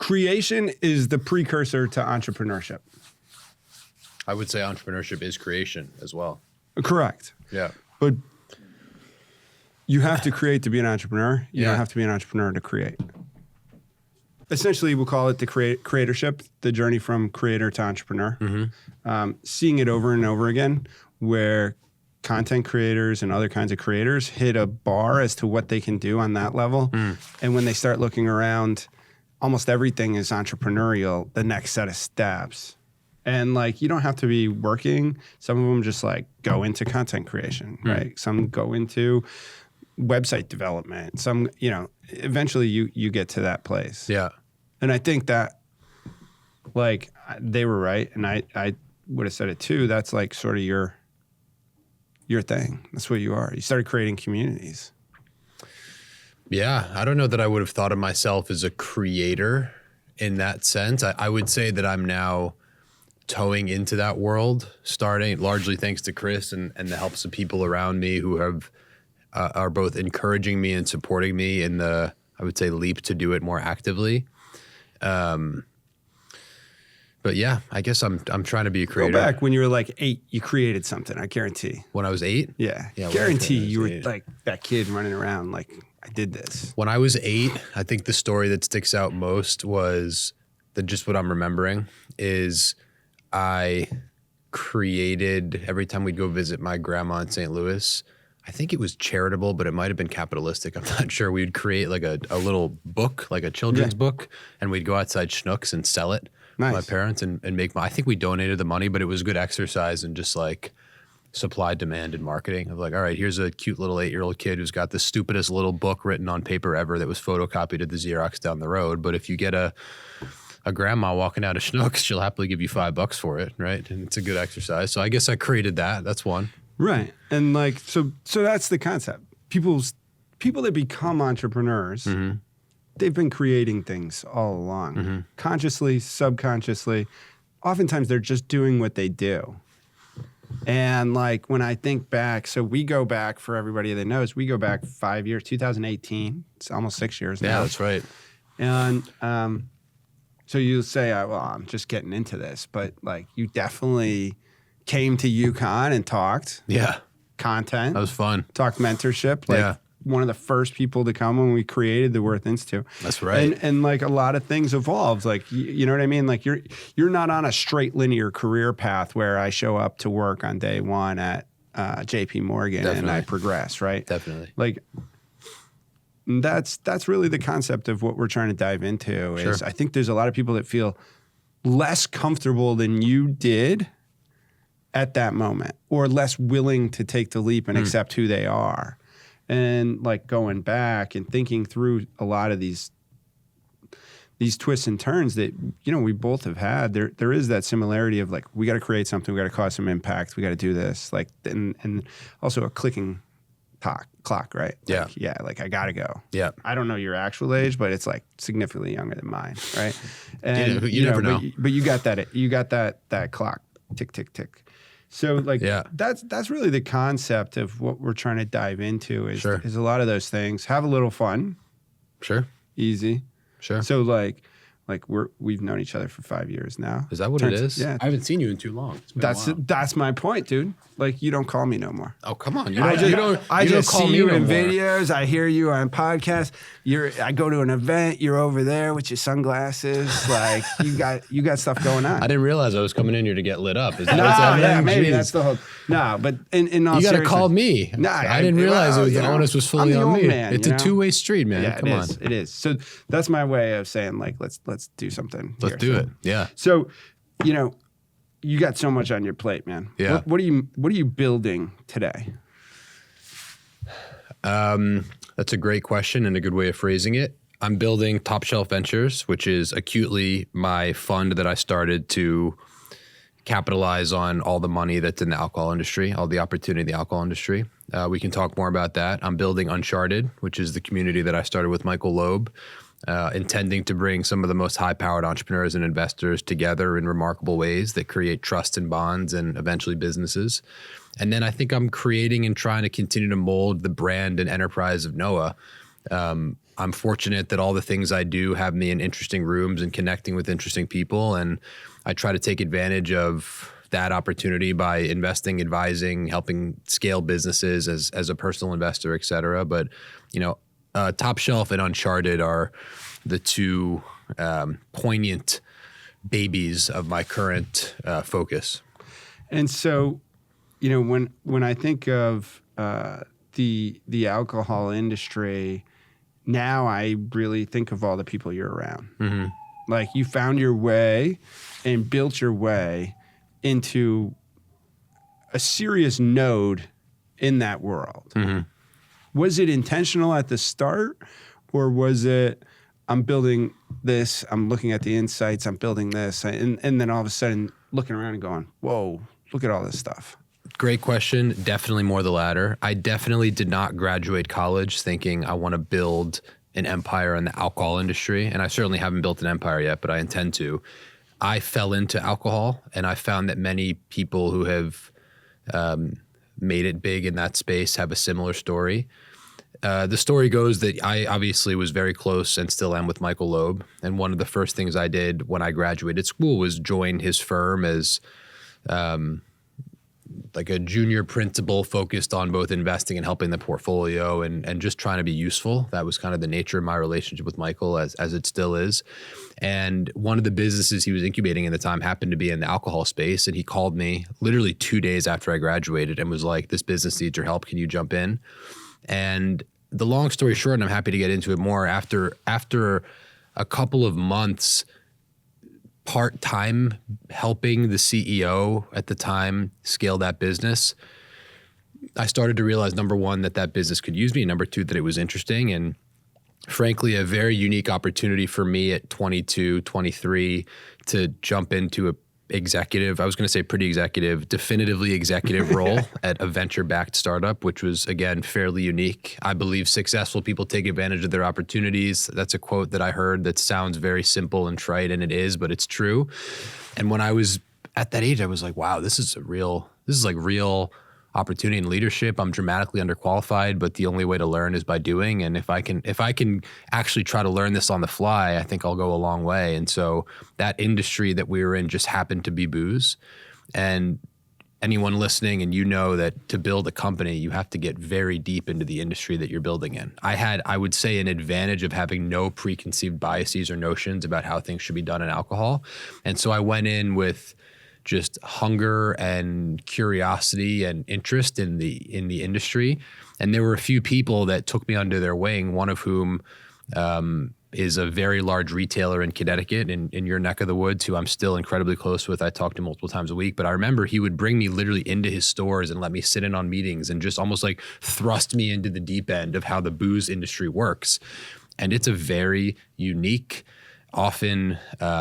creation is the precursor to entrepreneurship. I would say entrepreneurship is creation as well. Correct. Yeah. But you have to create to be an entrepreneur. You don't have to be an entrepreneur to create. Essentially, we'll call it the creatorship, the journey from creator to entrepreneur. Seeing it over and over again, where content creators and other kinds of creators hit a bar as to what they can do on that level. And when they start looking around, almost everything is entrepreneurial, the next set of steps. And like, you don't have to be working. Some of them just like go into content creation, right? Some go into website development. Some, you know, eventually you get to that place. Yeah. And I think that like they were right. And I would have said it too. That's like sort of your thing. That's what you are. You started creating communities. Yeah. I don't know that I would have thought of myself as a creator in that sense. I would say that I'm now towing into that world, starting largely thanks to Chris and the helps of people around me who have are both encouraging me and supporting me in the, I would say, leap to do it more actively. But yeah, I guess I'm trying to be a creator. Go back when you were like 8, you created something, I guarantee. When I was 8? Yeah guarantee you were like that kid running around like, I did this. When I was 8, I think the story that sticks out most was just what I'm remembering is I created, every time we'd go visit my grandma in St. Louis, I think it was charitable, but it might have been capitalistic. I'm not sure. We'd create like a little book, like a children's book, and we'd go outside Schnucks and sell it to my parents and make I think we donated the money, but it was good exercise and just like supply, demand, and marketing of like, all right, here's a cute little 8-year-old kid who's got the stupidest little book written on paper ever that was photocopied at the Xerox down the road. But if you get a grandma walking out of Schnucks, she'll happily give you $5 for it, right? And it's a good exercise. So I guess I created that. That's one. Right. And like, so that's the concept. People that become entrepreneurs, they've been creating things all along, consciously, subconsciously. Oftentimes they're just doing what they do. And like, when I think back, so we go back, for everybody that knows, we go back 5 years, 2018. It's almost 6 years now. Yeah, that's right. And so you say, well, I'm just getting into this, but like, you definitely came to UConn and talked. Yeah. Content. That was fun. Talked mentorship. Like one of the first people to come when we created the Worth Institute. That's right. And like a lot of things evolved. Like, you know what I mean? Like you're not on a straight linear career path where I show up to work on day one at JP Morgan and I progress, right? Definitely. Like that's really the concept of what we're trying to dive into is I think there's a lot of people that feel less comfortable than you did at that moment, or less willing to take the leap and accept who they are. And like going back and thinking through a lot of these twists and turns that, you know, we both have had, there is that similarity of like, we got to create something, we got to cause some impact, we got to do this, like, and also a clicking clock, right? Like, like I got to go. Yeah. I don't know your actual age, but it's like significantly younger than mine, right? And you never know. But you got that clock, tick, tick, tick. So like that's really the concept of what we're trying to dive into is a lot of those things. Have a little fun. Sure. Easy. Sure. So like we've known each other for 5 years now. Is that what it is? Yeah. I haven't seen you in too long. That's my point, dude. Like you don't call me no more. Oh, come on. I just see you in videos. I hear you on podcasts. I go to an event. You're over there with your sunglasses. Like you got stuff going on. I didn't realize I was coming in here to get lit up. Is that what's happening? Maybe that's the whole. No, but in all you got to call me. Nah, I didn't realize the onus was fully on me. It's a two-way street, man. Yeah, come on. It is. So that's my way of saying like let's do something. Let's do it. Yeah. So, you know, you got so much on your plate, man. Yeah. What are you building today? That's a great question and a good way of phrasing it. I'm building Top Shelf Ventures, which is acutely my fund that I started to capitalize on all the money that's in the alcohol industry, all the opportunity in the alcohol industry. We can talk more about that. I'm building Uncharted, which is the community that I started with Michael Loeb, intending to bring some of the most high-powered entrepreneurs and investors together in remarkable ways that create trust and bonds and eventually businesses. And then I think I'm creating and trying to continue to mold the brand and enterprise of Noah I'm fortunate that all the things I do have me in interesting rooms and connecting with interesting people. And I try to take advantage of that opportunity by investing, advising, helping scale businesses as a personal investor, et cetera. But, Top Shelf and Uncharted are the two poignant babies of my current focus. And so, when I think of the alcohol industry, now I really think of all the people you're around. Mm-hmm. Like you found your way and built your way into a serious node in that world. Mm-hmm. Was it intentional at the start, or was it, I'm building this, I'm looking at the insights, I'm building this, and then all of a sudden looking around and going, whoa, look at all this stuff? Great question. Definitely more the latter. I definitely did not graduate college thinking I want to build an empire in the alcohol industry. And I certainly haven't built an empire yet, but I intend to. I fell into alcohol, and I found that many people who have made it big in that space have a similar story. The story goes that I obviously was very close and still am with Michael Loeb. And one of the first things I did when I graduated school was join his firm as like a junior principal focused on both investing and helping the portfolio and just trying to be useful. That was kind of the nature of my relationship with Michael as it still is. And one of the businesses he was incubating at the time happened to be in the alcohol space. And he called me literally 2 days after I graduated and was like, this business needs your help. Can you jump in? And the long story short, and I'm happy to get into it more, after a couple of months part-time helping the CEO at the time scale that business, I started to realize, number one, that business could use me, and number two, that it was interesting. And frankly, a very unique opportunity for me at 22, 23 to jump into a executive, I was going to say pretty executive, definitively executive role at a venture-backed startup, which was, again, fairly unique. I believe successful people take advantage of their opportunities. That's a quote that I heard that sounds very simple and trite, and it is, but it's true. And when I was at that age, I was like, wow, this is real opportunity in leadership. I'm dramatically underqualified, but the only way to learn is by doing. And if I can actually try to learn this on the fly, I think I'll go a long way. And so that industry that we were in just happened to be booze. And anyone listening, and that to build a company, you have to get very deep into the industry that you're building in. I would say, an advantage of having no preconceived biases or notions about how things should be done in alcohol. And so I went in with just hunger and curiosity and interest in the industry. And there were a few people that took me under their wing, one of whom is a very large retailer in Connecticut, in your neck of the woods, who I'm still incredibly close with. I talk to multiple times a week, but I remember he would bring me literally into his stores and let me sit in on meetings and just almost like thrust me into the deep end of how the booze industry works. And it's a very unique, often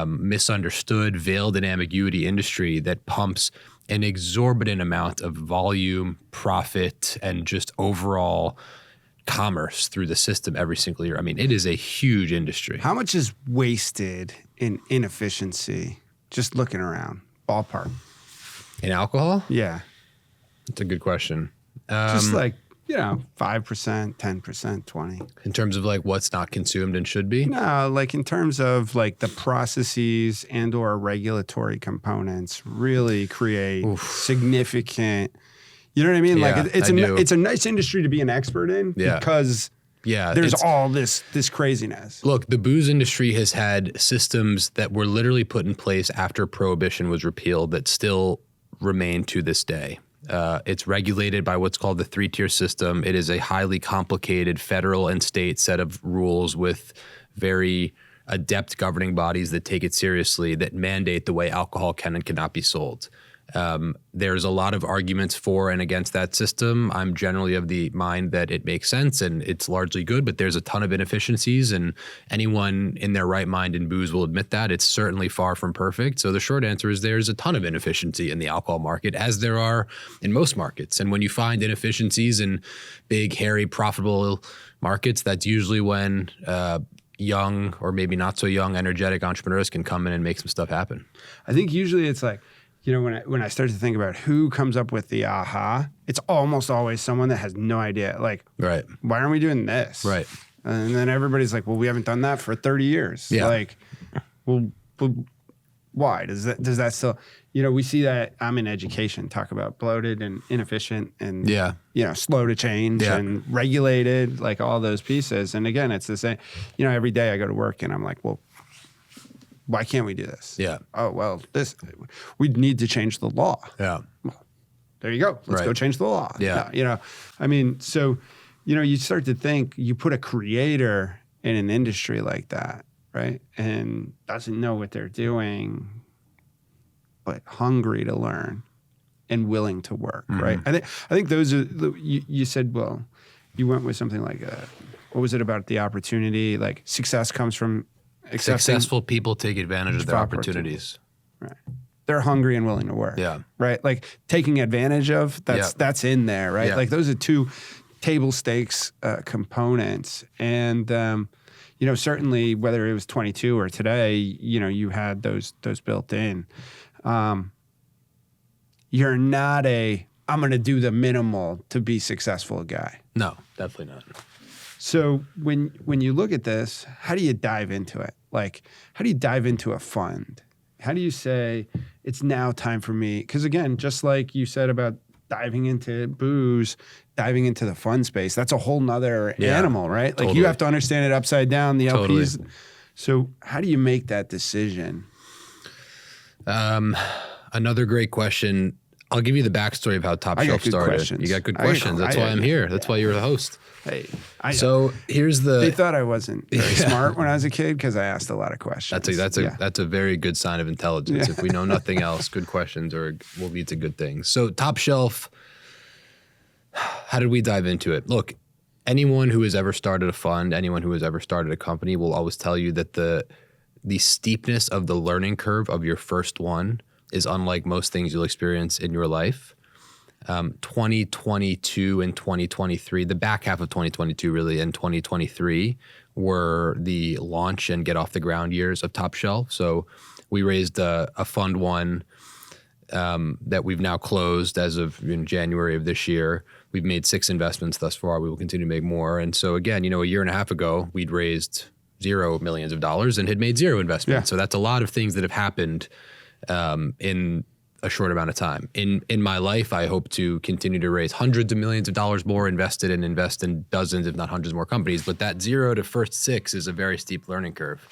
misunderstood, veiled in ambiguity industry that pumps an exorbitant amount of volume, profit, and just overall commerce through the system every single year. I mean, it is a huge industry. How much is wasted in inefficiency, just looking around, ballpark? In alcohol? Yeah. That's a good question. Just like, 5%, 10%, 20%. In terms of like what's not consumed and should be? No, like in terms of like the processes and or regulatory components really create significant, you know what I mean? Yeah, like it's a nice industry to be an expert in because there's all this craziness. Look, the booze industry has had systems that were literally put in place after Prohibition was repealed that still remain to this day. It's regulated by what's called the 3-tier system. It is a highly complicated federal and state set of rules with very adept governing bodies that take it seriously, that mandate the way alcohol can and cannot be sold. There's a lot of arguments for and against that system. I'm generally of the mind that it makes sense and it's largely good, but there's a ton of inefficiencies, and anyone in their right mind in booze will admit that. It's certainly far from perfect. So the short answer is there's a ton of inefficiency in the alcohol market, as there are in most markets. And when you find inefficiencies in big, hairy, profitable markets, that's usually when young, or maybe not so young, energetic entrepreneurs can come in and make some stuff happen. I think usually it's like, when I start to think about who comes up with the aha, it's almost always someone that has no idea. Like, right, why aren't we doing this? Right. And then everybody's like, well, we haven't done that for 30 years. Yeah. Like, well, why? Does that still, we see that. I'm in education, talk about bloated and inefficient and, slow to change and regulated, like all those pieces. And again, it's the same, every day I go to work and I'm like, well, why can't we do this? Yeah. Oh, well, we need to change the law. Yeah. Well, there you go. Let's go change the law. Yeah. So, you start to think, you put a creator in an industry like that, right? And doesn't know what they're doing, but hungry to learn and willing to work, right? I think those are, you said, well, you went with something like, what was it about the opportunity? Like success comes from successful people take advantage of their opportunities. Right. They're hungry and willing to work. Yeah. Right. Like taking advantage of, that's in there, right? Yeah. Like those are two table stakes components. And, certainly whether it was 22 or today, you had those built in. You're not I'm going to do the minimal to be successful guy. No, definitely not. So when you look at this, how do you dive into it? Like, how do you dive into a fund? How do you say it's now time for me? Because again, just like you said about diving into booze, diving into the fund space, that's a whole nother animal, right? Like Totally. you have to understand it upside down, the Totally. LPs. So how do you make that decision? Another great question. I'll give you the backstory of how Top Shelf started. Questions. You got good questions. That's why I'm here. That's why you're the host. Hey, so here's they thought I wasn't very smart when I was a kid because I asked a lot of questions. That's a very good sign of intelligence. If we know nothing else, good questions will lead to good things. So Top Shelf, how did we dive into it? Look, anyone who has ever started a fund, anyone who has ever started a company will always tell you that the steepness of the learning curve of your first one is unlike most things you'll experience in your life. 2022 and 2023, the back half of 2022 really, and 2023 were the launch and get off the ground years of Top Shelf. So we raised a fund one that we've now closed as of January of this year. We've made 6 investments thus far. We will continue to make more. And so again, a year and a half ago, we'd raised $0 million and had made 0 investments. Yeah. So that's a lot of things that have happened in a short amount of time. In my life, I hope to continue to raise hundreds of millions of dollars more, invest in dozens, if not hundreds more companies. But that 0 to first 6 is a very steep learning curve.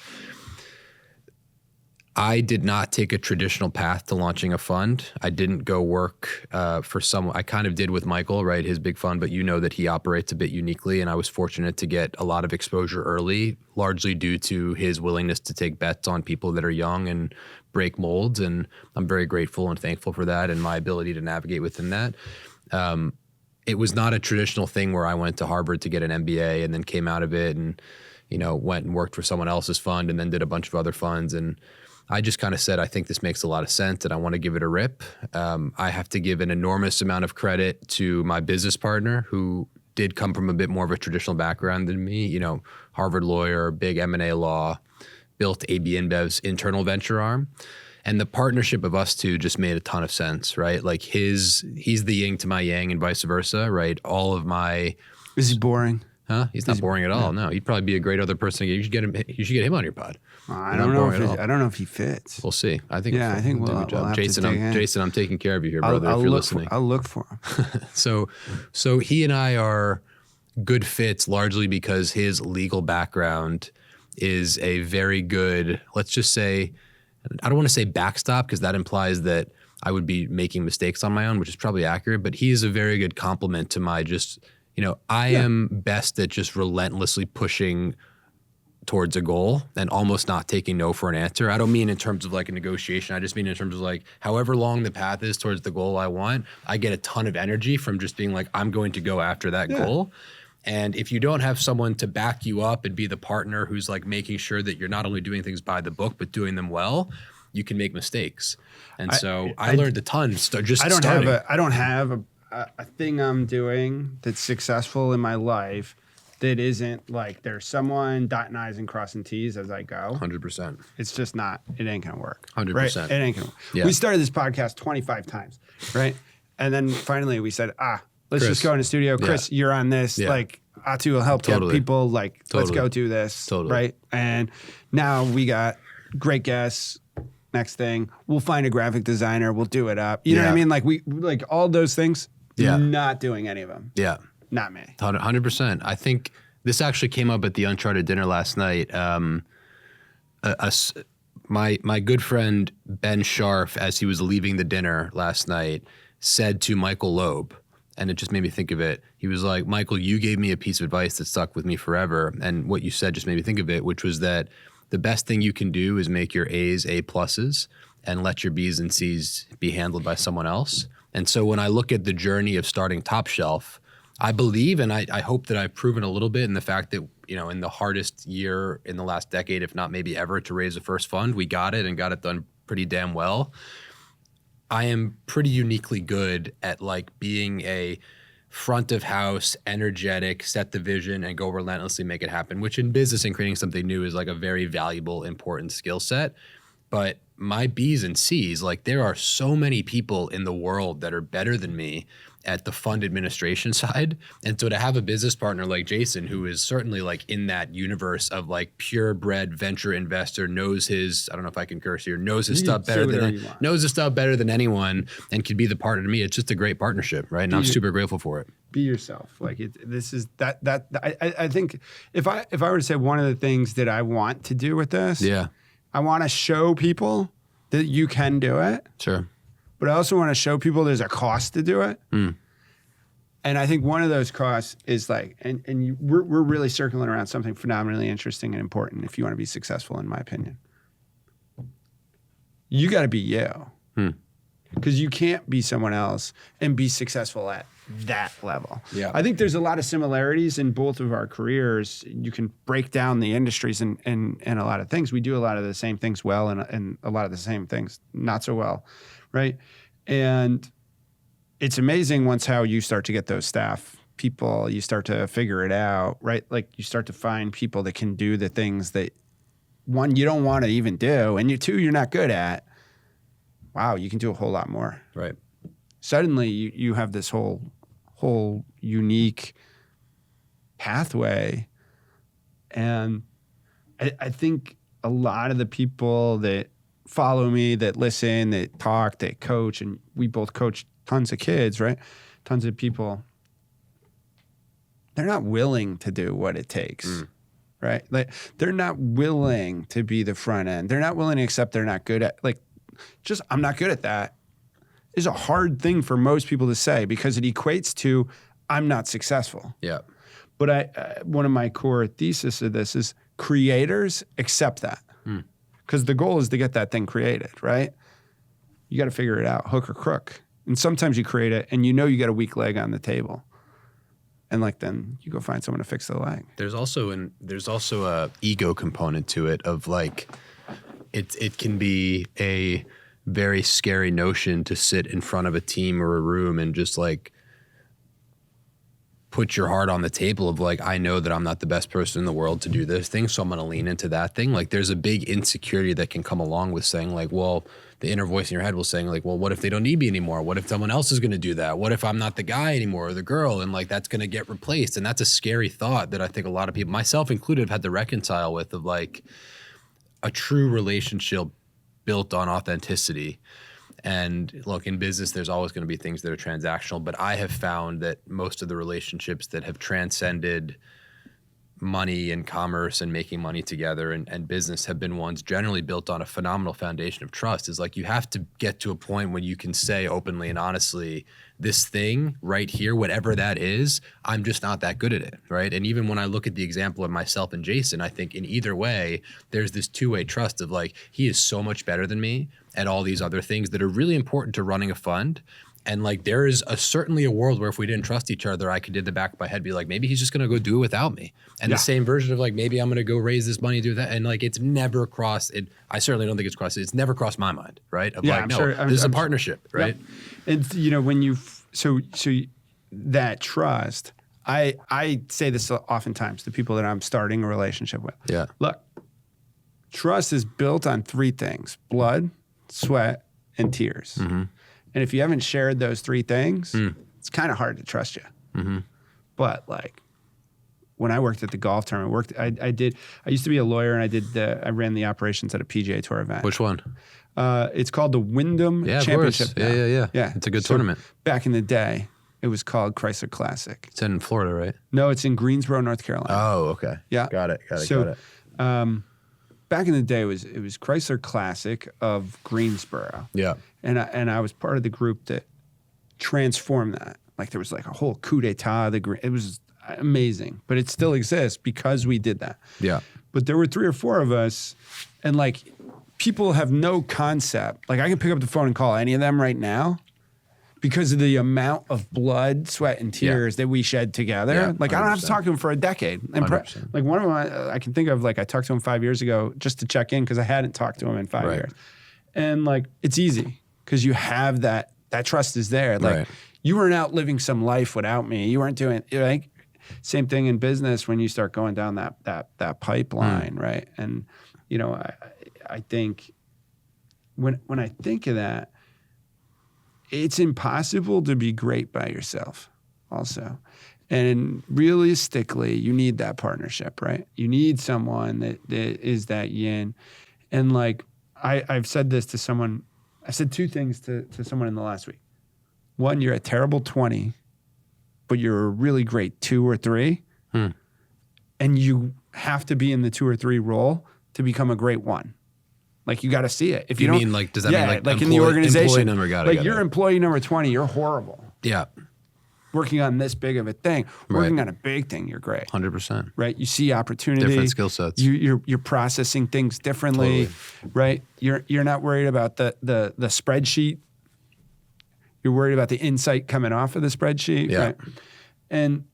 I did not take a traditional path to launching a fund. I didn't go work for someone. I kind of did with Michael, right, his big fund, but that he operates a bit uniquely. And I was fortunate to get a lot of exposure early, largely due to his willingness to take bets on people that are young and break molds. And I'm very grateful and thankful for that and my ability to navigate within that. It was not a traditional thing where I went to Harvard to get an MBA and then came out of it and, went and worked for someone else's fund and then did a bunch of other funds. And I just kind of said, I think this makes a lot of sense and I want to give it a rip. I have to give an enormous amount of credit to my business partner who did come from a bit more of a traditional background than me, Harvard lawyer, big M&A law, built AB InBev's internal venture arm. And the partnership of us two just made a ton of sense, right? Like he's the yin to my yang and vice versa, right? All of my... Is he boring? Huh? He's not boring at all. No, he'd probably be a great other person. You should get him on your pod. I don't know if he fits. We'll see. I think we'll do a good job. Jason, I'm taking care of you here, brother. If you're listening, I'll look for him. So he and I are good fits largely because his legal background is a very good, let's just say, I don't want to say backstop because that implies that I would be making mistakes on my own, which is probably accurate, but he is a very good complement to my I am best at just relentlessly pushing towards a goal and almost not taking no for an answer. I don't mean in terms of like a negotiation. I just mean in terms of like however long the path is towards the goal I want, I get a ton of energy from just being like, I'm going to go after that goal. And if you don't have someone to back you up and be the partner who's like making sure that you're not only doing things by the book, but doing them well, you can make mistakes. And I learned a ton starting. I don't have a thing I'm doing that's successful in my life that isn't like there's someone dotting I's and crossing T's as I go. 100%. It's just not, it ain't going to work. 100%. Right? It ain't going to work. Yeah. We started this podcast 25 times, right? And then finally we said, let's just go in the studio. Chris, you're on this. Yeah. Like, Atu will help get people like, let's go do this. Right. And now we got great guests. Next thing, we'll find a graphic designer. We'll do it up. You know what I mean? Like like all those things. Yeah. Not doing any of them. Yeah. Not me. 100%. I think this actually came up at the Uncharted dinner last night. My good friend Ben Scharf, as he was leaving the dinner last night, said to Michael Loeb, and it just made me think of it. He was like, Michael, you gave me a piece of advice that stuck with me forever. And what you said just made me think of it, which was that the best thing you can do is make your A's A+, and let your B's and C's be handled by someone else. And so when I look at the journey of starting Top Shelf, I believe, and I hope that I've proven a little bit in the fact that, you know, in the hardest year in the last decade, if not maybe ever, to raise a first fund, we got it and got it done pretty damn well. I am pretty uniquely good at like being a front of house, energetic, set the vision and go relentlessly make it happen, which in business and creating something new is like a very valuable, important skill set. But my B's and C's, like there are so many people in the world that are better than me at the fund administration side. And so to have a business partner like Jason, who is certainly like in that universe of like purebred venture investor, knows his, I don't know if I can curse here, knows his stuff better than anyone and could be the partner to me. It's just a great partnership, right? And I'm super grateful for it. Be yourself. Like I think if I were to say one of the things that I want to do with this, I want to show people that you can do it. Sure. But I also want to show people there's a cost to do it. And I think one of those costs is like, we're really circling around something phenomenally interesting and important if you want to be successful, in my opinion. You got to be you. Because you can't be someone else and be successful at that level. Yeah. I think there's a lot of similarities in both of our careers. You can break down the industries and a lot of things. We do a lot of the same things well and a lot of the same things not so well. Right. And it's amazing once how you start to get those staff people, you start to figure it out, right? Like you start to find people that can do the things that one, you don't want to even do. And two, you're not good at. Wow. You can do a whole lot more. Right. Suddenly you have this whole unique pathway. And I think a lot of the people that follow me, that listen, that talk, that coach, and we both coach tons of kids, right? Tons of people. They're not willing to do what it takes, right? Like they're not willing to be the front end. They're not willing to accept they're not good at, like, just I'm not good at that is a hard thing for most people to say because it equates to I'm not successful. Yeah. But one of my core thesis of this is creators accept that. Because the goal is to get that thing created, right? You got to figure it out, hook or crook. And sometimes you create it and you know you got a weak leg on the table. And like then you go find someone to fix the leg. There's also a ego component to it of like it can be a very scary notion to sit in front of a team or a room and just like put your heart on the table of like, I know that I'm not the best person in the world to do this thing, so I'm going to lean into that thing. Like there's a big insecurity that can come along with saying like, well, the inner voice in your head will saying like, well, what if they don't need me anymore? What if someone else is going to do that? What if I'm not the guy anymore or the girl? And like, that's going to get replaced. And that's a scary thought that I think a lot of people, myself included, have had to reconcile with of like a true relationship built on authenticity. And look, in business, there's always going to be things that are transactional, but I have found that most of the relationships that have transcended money and commerce and making money together and business have been ones generally built on a phenomenal foundation of trust. Is like you have to get to a point when you can say openly and honestly, this thing right here, whatever that is, I'm just not that good at it, right? And even when I look at the example of myself and Jason, I think in either way, there's this two-way trust of like, he is so much better than me at all these other things that are really important to running a fund. And like there is certainly a world where if we didn't trust each other, I could in the back of my head be like, maybe he's just gonna go do it without me. And the same version of like, maybe I'm gonna go raise this money, do that. And like it's never crossed it. I certainly don't think it's never crossed my mind, right? Of like, this is a partnership, right? Yeah. And you know, when you so that trust, I say this oftentimes to people that I'm starting a relationship with. Yeah. Look, trust is built on three things: blood, sweat, and tears. And if you haven't shared those three things, it's kind of hard to trust you. But like, when I worked at the golf tournament, I used to be a lawyer, and I ran the operations at a PGA Tour event. Which one? It's called the Wyndham Yeah, of Championship. course. Yeah. It's a good tournament. Back in the day, it was called Chrysler Classic. It's in Florida, right? No, it's in Greensboro, North Carolina. Oh, okay. Yeah. Got it. Back in the day, it was Chrysler Classic of Greensboro. Yeah. And I was part of the group that transformed that. Like there was like a whole coup d'etat. It was amazing, but it still exists because we did that. Yeah. But there were 3 or 4 of us, and like people have no concept. Like I can pick up the phone and call any of them right now because of the amount of blood, sweat, and tears that we shed together. Yeah, like I don't have to talk to him for a decade. And like one of them, I can think of, like I talked to him 5 years ago just to check in because I hadn't talked to him in 5 years. And like it's easy because you have that trust is there. Like you weren't out living some life without me. You weren't doing like same thing in business when you start going down that pipeline, right? And you know, I think when I think of that, it's impossible to be great by yourself also. And realistically, you need that partnership, right? You need someone that is that yin. And like, I've said this to someone, I said 2 things to someone in the last week. One, you're a terrible 20, but you're a really great 2 or 3. And you have to be in the 2 or 3 role to become a great 1. Like you got to see it. If you don't, mean like, does that mean like in the organization, employee number you're employee number 20, you're horrible. Yeah. Working on this big of a thing, working on a big thing, you're great. 100%. Right? You see opportunity. Different skill sets. You're processing things differently, right? You're not worried about the spreadsheet. You're worried about the insight coming off of the spreadsheet, right? And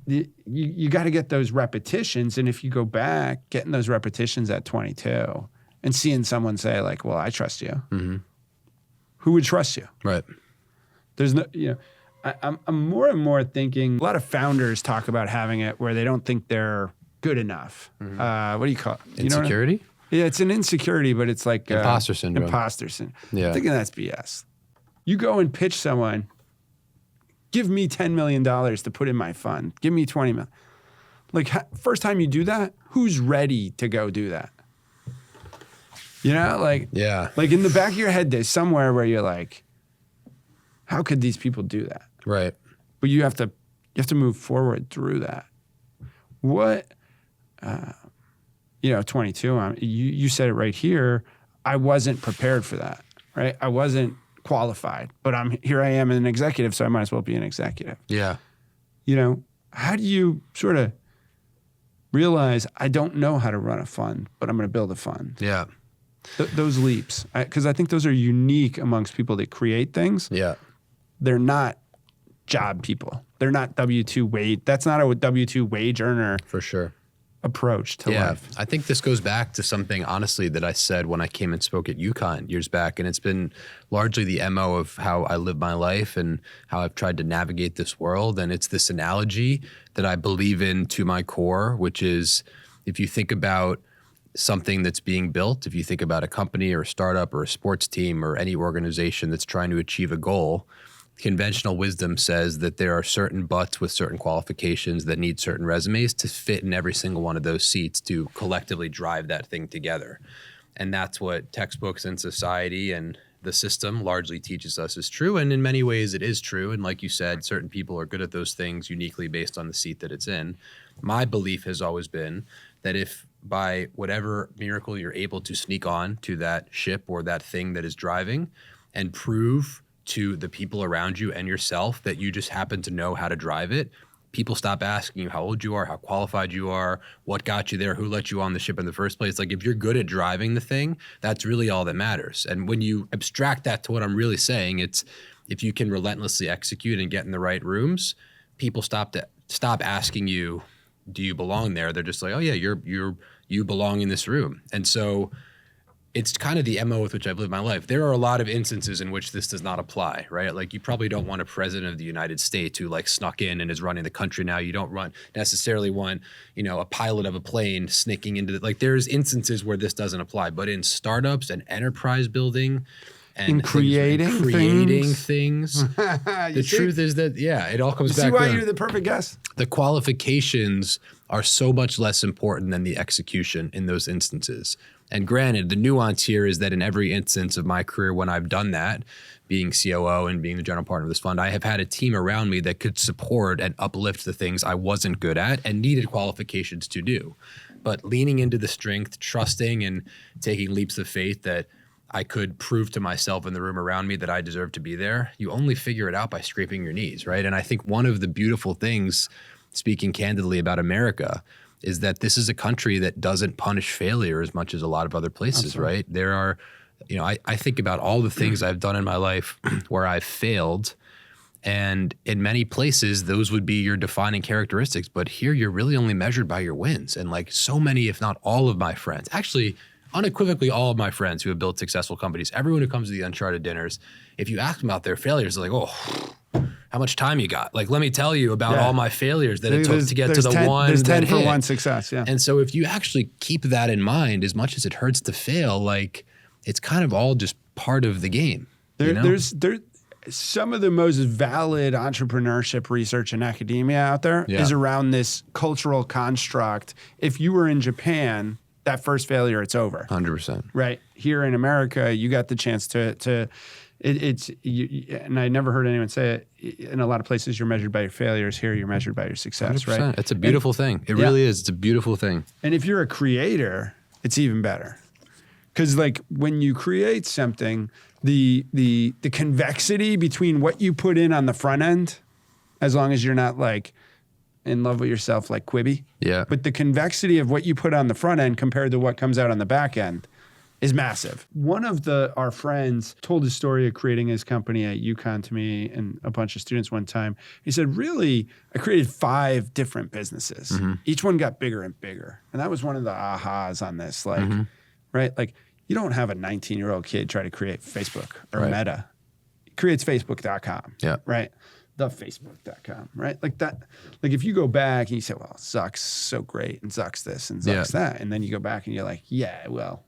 you got to get those repetitions. And if you go back, getting those repetitions at 22 and seeing someone say like, well, I trust you. Who would trust you? Right. There's no, you know, I'm more and more thinking, a lot of founders talk about having it where they don't think they're good enough. What do you call it? Insecurity? Yeah, it's an insecurity, but it's like imposter syndrome. Imposter syndrome. Yeah. I'm thinking that's BS. You go and pitch someone, give me $10 million to put in my fund. Give me $20 million. Like first time you do that, who's ready to go do that? You know, like, like in the back of your head, there's somewhere where you're like, how could these people do that? Right. But you have to move forward through that. What, 22, you said it right here. I wasn't prepared for that, right? I wasn't qualified, but here I am an executive, so I might as well be an executive. Yeah. You know, how do you sort of realize I don't know how to run a fund, but I'm going to build a fund? Yeah. Those leaps, because I think those are unique amongst people that create things. Yeah. They're not job people. They're not W-2 wage. That's not a W-2 wage earner. For sure. Approach to life. I think this goes back to something, honestly, that I said when I came and spoke at UConn years back. And it's been largely the MO of how I live my life and how I've tried to navigate this world. And it's this analogy that I believe in to my core, which is if you think about something that's being built, if you think about a company or a startup or a sports team or any organization that's trying to achieve a goal, conventional wisdom says that there are certain butts with certain qualifications that need certain resumes to fit in every single one of those seats to collectively drive that thing together. And that's what textbooks and society and the system largely teaches us is true. And in many ways it is true. And like you said, certain people are good at those things uniquely based on the seat that it's in. My belief has always been that if by whatever miracle you're able to sneak on to that ship or that thing that is driving and prove to the people around you and yourself that you just happen to know how to drive it, people stop asking you how old you are, how qualified you are, what got you there, who let you on the ship in the first place. Like if you're good at driving the thing, that's really all that matters. And when you abstract that to what I'm really saying, it's if you can relentlessly execute and get in the right rooms, people stop asking you, do you belong there? They're just like, oh yeah, you belong in this room. And so it's kind of the MO with which I've lived my life. There are a lot of instances in which this does not apply, right? Like you probably don't want a president of the United States who like snuck in and is running the country now. You don't necessarily want, a pilot of a plane sneaking into like there's instances where this doesn't apply, but in startups and enterprise building, and in creating things. The truth is that, it all comes back. See why around. you're the perfect guest? The qualifications are so much less important than the execution in those instances. And granted, the nuance here is that in every instance of my career when I've done that, being COO and being the general partner of this fund, I have had a team around me that could support and uplift the things I wasn't good at and needed qualifications to do. But leaning into the strength, trusting and taking leaps of faith that I could prove to myself in the room around me that I deserve to be there, you only figure it out by scraping your knees, right? And I think one of the beautiful things, speaking candidly about America, is that this is a country that doesn't punish failure as much as a lot of other places, Absolutely. Right? There are, I think about all the things I've done in my life where I've failed, and in many places, those would be your defining characteristics. But here, you're really only measured by your wins. And like so many, if not all of my friends, actually, unequivocally all of my friends who have built successful companies, everyone who comes to the Uncharted dinners, if you ask them about their failures, they're like, oh, how much time you got? Like, let me tell you about all my failures that it took to get to the 10, one. There's 10 for hit. one success, yeah. And so if you actually keep that in mind, as much as it hurts to fail, like it's kind of all just part of the game. There's some of the most valid entrepreneurship research in academia out there is around this cultural construct. If you were in Japan, that first failure, it's over. 100%. Right. Here in America, you got the chance to and I never heard anyone say it, in a lot of places you're measured by your failures. Here you're measured by your success, 100%. Right? It's a beautiful thing. It really is. It's a beautiful thing. And if you're a creator, it's even better. Because like when you create something, the convexity between what you put in on the front end, as long as you're not like in love with yourself like Quibi. Yeah. But the convexity of what you put on the front end compared to what comes out on the back end is massive. One of our friends told his story of creating his company at UConn to me and a bunch of students one time. He said, really, I created 5 different businesses. Mm-hmm. Each one got bigger and bigger. And that was one of the ahas on this. Like, right? Like, you don't have a 19-year-old kid try to create Facebook or Meta. He creates Facebook.com. Yeah. Right? thefacebook.com, right? Like that, like if you go back and you say, well, Zuck's so great and Zuck's this and Zuck's that. And then you go back and you're like, yeah, well,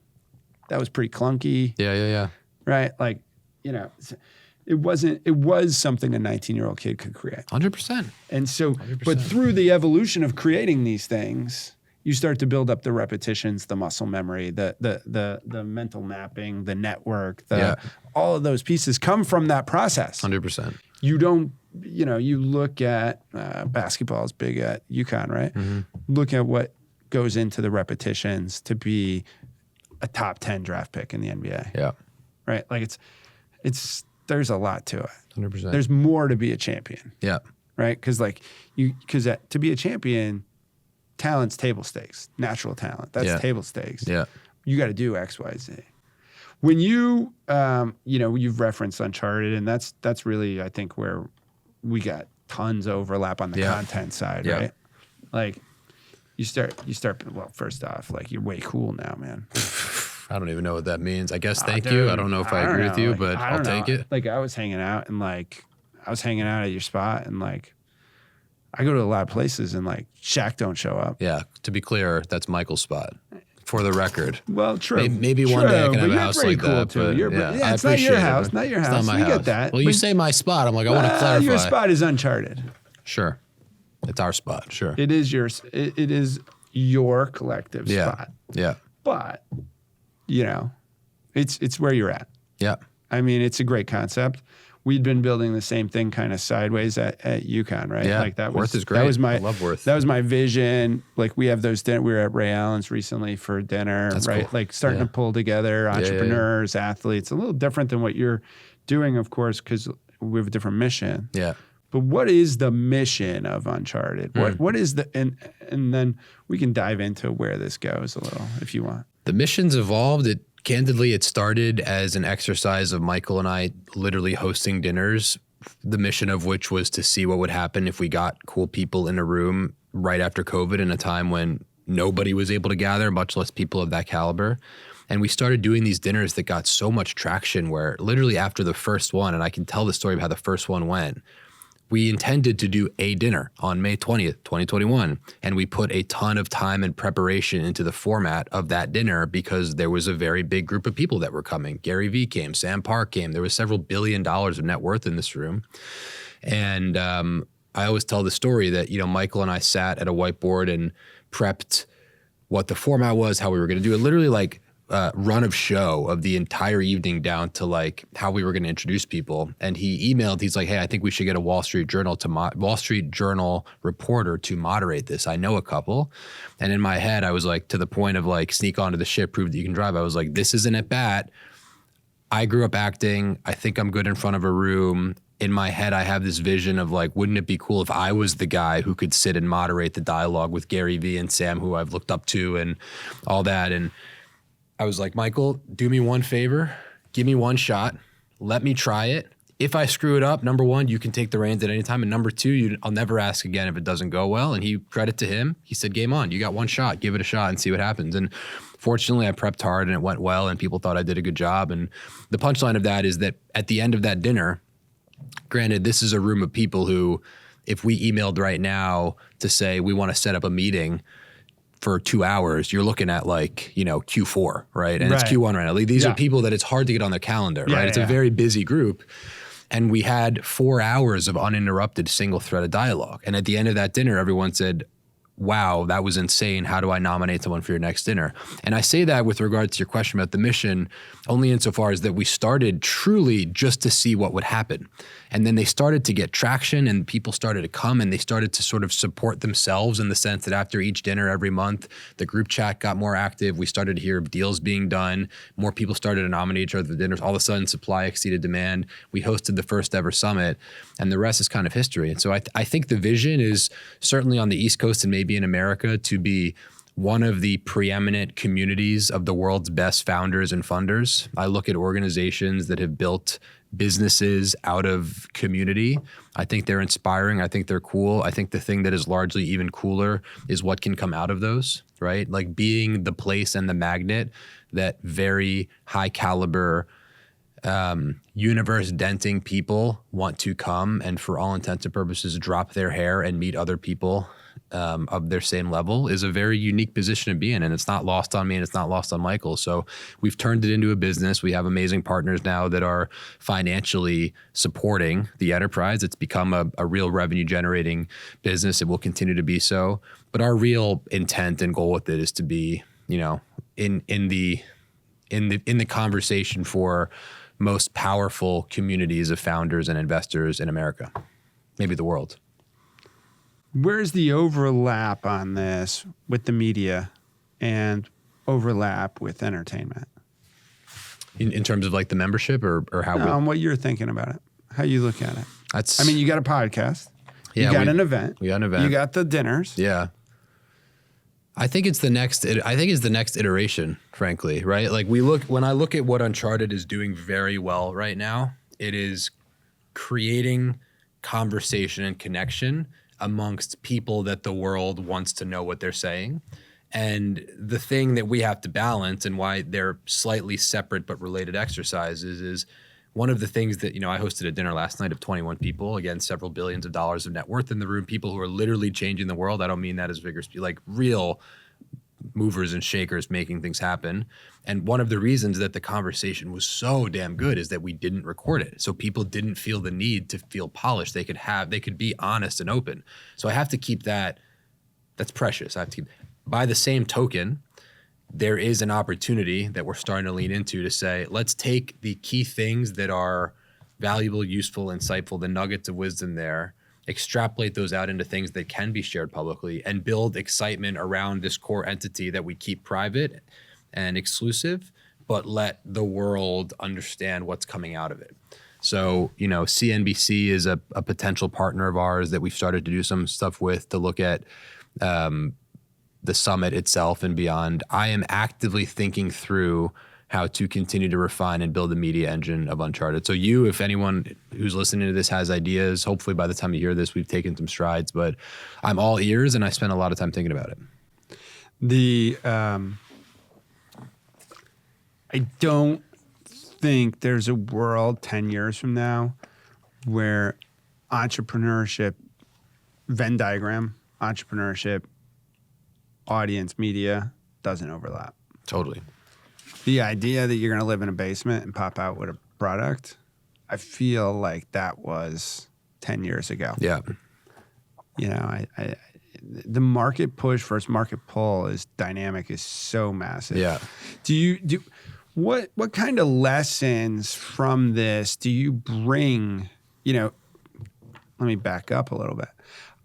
that was pretty clunky. Yeah. Right? Like, it was something a 19-year-old kid could create. 100%. And so, 100%. But through the evolution of creating these things, you start to build up the repetitions, the muscle memory, the mental mapping, the network, all of those pieces come from that process. 100%. You don't, you look at basketball is big at UConn, right? Mm-hmm. Look at what goes into the repetitions to be a top 10 draft pick in the NBA. Yeah. Right? Like there's a lot to it. 100%. There's more to be a champion. Yeah. Right? Because to be a champion, talent's table stakes, natural talent. That's table stakes. Yeah. You got to do X, Y, Z. When you, you've referenced Uncharted, and that's really, I think, where we got tons of overlap on the content side, right? Like you start, well, first off, like you're way cool now, man. I don't even know what that means. I guess thank you. I don't know if I agree with you, like, but I'll take it. Like I was hanging out at your spot and like, I go to a lot of places and like Shaq don't show up. Yeah. To be clear, that's Michael's spot. For the record. Well, true. Maybe one day I can have a house like cool that. Too. But it's not your house. Not your house. It's not my we house. Get that. Well, you say my spot. I'm like, I want to clarify. Your spot is Uncharted. Sure. It's our spot. Sure. It is yours. It is your collective spot. Yeah. But, it's where you're at. Yeah. I mean, it's a great concept. We'd been building the same thing kind of sideways at UConn, right? Yeah, like Worth is great. I love Worth. That was my vision. Like we have those we were at Ray Allen's recently for dinner, That's right? cool. Like starting to pull together entrepreneurs, athletes, a little different than what you're doing, of course, because we have a different mission. Yeah. But what is the mission of Uncharted? What is and then we can dive into where this goes a little if you want. The mission's evolved. Candidly, it started as an exercise of Michael and I literally hosting dinners, the mission of which was to see what would happen if we got cool people in a room right after COVID in a time when nobody was able to gather, much less people of that caliber. And we started doing these dinners that got so much traction where literally after the first one, and I can tell the story of how the first one went, we intended to do a dinner on May 20th, 2021. And we put a ton of time and preparation into the format of that dinner because there was a very big group of people that were coming. Gary Vee came, Sam Park came. There was several $1 billion of net worth in this room. And I always tell the story that, Michael and I sat at a whiteboard and prepped what the format was, how we were going to do it, literally like run of show of the entire evening down to like how we were going to introduce people. And he emailed, he's like, hey, I think we should get a Wall Street Journal reporter to moderate this. I know a couple. And in my head, I was like, to the point of like sneak onto the ship, prove that you can drive. I was like, this isn't at bat. I grew up acting. I think I'm good in front of a room. In my head, I have this vision of like, wouldn't it be cool if I was the guy who could sit and moderate the dialogue with Gary Vee and Sam, who I've looked up to and all that. And I was like, Michael, do me one favor, give me one shot, let me try it. If I screw it up, number one, you can take the reins at any time. And number two, I'll never ask again if it doesn't go well. And credit to him, he said, game on, you got one shot, give it a shot and see what happens. And fortunately I prepped hard and it went well and people thought I did a good job. And the punchline of that is that at the end of that dinner, granted, this is a room of people who, if we emailed right now to say we want to set up a meeting for 2 hours, you're looking at like, Q4, right? And it's Q1 right now. Like, these are people that it's hard to get on their calendar, right? It's a very busy group. And we had 4 hours of uninterrupted single threaded dialogue. And at the end of that dinner, everyone said, wow, that was insane. How do I nominate someone for your next dinner? And I say that with regard to your question about the mission, only insofar as that we started truly just to see what would happen. And then they started to get traction and people started to come and they started to sort of support themselves in the sense that after each dinner every month, the group chat got more active. We started to hear of deals being done. More people started to nominate each other for dinners. All of a sudden, supply exceeded demand. We hosted the first ever summit and the rest is kind of history. And so I think the vision is certainly on the East Coast and maybe in America to be one of the preeminent communities of the world's best founders and funders. I look at organizations that have built businesses out of community. I think they're inspiring. I think they're cool. I think the thing that is largely even cooler is what can come out of those, right? Like being the place and the magnet that very high caliber, universe denting people want to come and for all intents and purposes drop their hair and meet other people of their same level is a very unique position to be in. And it's not lost on me and it's not lost on Michael. So we've turned it into a business. We have amazing partners now that are financially supporting the enterprise. It's become a real revenue generating business. It will continue to be so. But our real intent and goal with it is to be, in the conversation for most powerful communities of founders and investors in America, maybe the world. Where's the overlap on this with the media and overlap with entertainment? In terms of like the membership or how? No, on what you're thinking about it, how you look at it. You got a podcast. Yeah, you got an event. We got an event. You got the dinners. Yeah. I think it's the next iteration, frankly, right? Like when I look at what Uncharted is doing very well right now, it is creating conversation and connection amongst people that the world wants to know what they're saying. And the thing that we have to balance and why they're slightly separate but related exercises is one of the things that, I hosted a dinner last night of 21 people, again, several billions of dollars of net worth in the room, people who are literally changing the world. I don't mean that as vigorous, like real movers and shakers making things happen. And one of the reasons that the conversation was so damn good is that we didn't record it. So people didn't feel the need to feel polished. They could be honest and open. So I have to keep that's precious. By the same token, there is an opportunity that we're starting to lean into to say, let's take the key things that are valuable, useful, insightful, the nuggets of wisdom there, extrapolate those out into things that can be shared publicly and build excitement around this core entity that we keep private and exclusive, but let the world understand what's coming out of it. So, CNBC is a potential partner of ours that we've started to do some stuff with to look at the summit itself and beyond. I am actively thinking through how to continue to refine and build the media engine of Uncharted. So if anyone who's listening to this has ideas, hopefully by the time you hear this, we've taken some strides, but I'm all ears and I spend a lot of time thinking about it. I don't think there's a world 10 years from now where entrepreneurship Venn diagram, entrepreneurship, audience, media doesn't overlap. Totally. The idea that you're going to live in a basement and pop out with a product, I feel like that was 10 years ago. Yeah. You know, the market push versus market pull is dynamic, is so massive. Yeah. What kind of lessons from this do you bring? You know, let me back up a little bit.